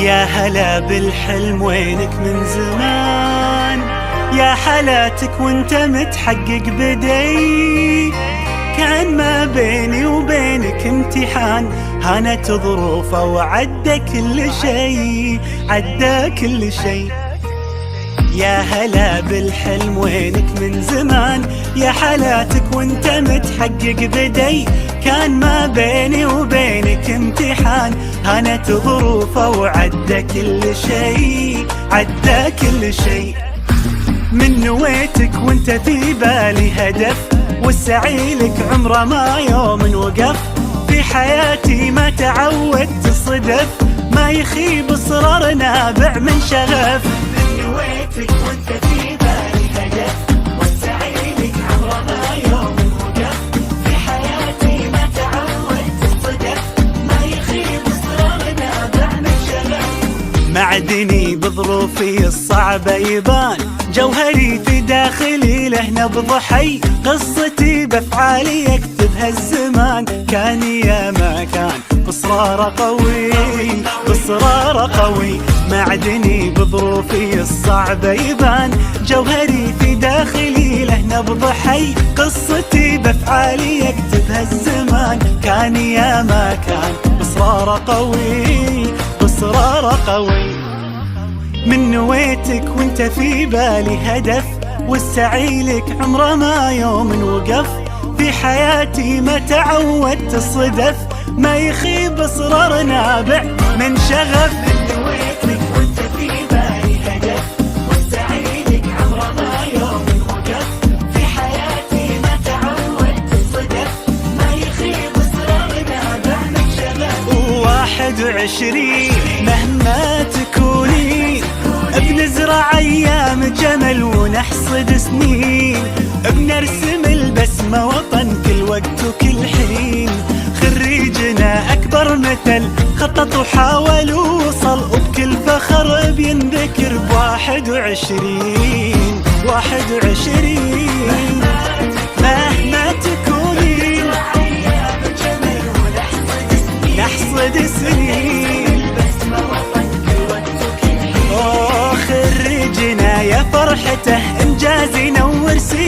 يا هلا بالحلم وينك من زمان، يا حالاتك وانت متحقق بدي. كان ما بيني وبينك امتحان، هانت ظروفه وعدى كل شي، عدى كل شي. يا هلا بالحلم وينك من زمان، يا حالاتك وانت متحقق بدي. كان ما بيني وبينك امتحان، هانت ظروفه وعدى كل شي، عدى كل شي. من نويتك وانت في بالي هدف، والسعي لك عمره ما يوم وقف. في حياتي ما تعودت صدف، ما يخيب اصرار نابع من شغف. من نويتك وانت في بالي هدف، والسعي لك عمره ما يوم وقف. في حياتي ما تعودت صدف، ما يخيب اصرار نابع من شغف. معدني بظروفي الصعبة يبان، جوهري في داخلي له نبض حي. قصتي بافعالي يكتبها الزمان، كان يا ما كان بإصرار قوي، بإصرار قوي. معدني بظروفي الصعبة يبان، جوهري في داخلي له نبض حي. قصتي بافعالي يكتبها الزمان، كان يا ما كان بإصرار قوي، بإصرار قوي. من نويتك وانت في بالي هدف، والسعي لك عمره ما يوم وقف. في حياتي ما تعودت الصدف، ما يخيب اصرار نابع من شغف. من نويتك وانت في بالي هدف، والسعي لك عمره ما يوم وقف. في حياتي ما تعودت الصدف، ما يخيب اصرار نابع من شغف. 21 مهما تكوني، بنزرع ايام جمل ونحصد سنين. بنرسم البسمة وطن كل وقت وكل حين. خريجنا اكبر مثل خطط وحاول ووصل، وبكل فخر بينذكر ب21. 21 مهما تكوني، نحصد سنين. خريجنا يا فرحته انجاز ينور سنين.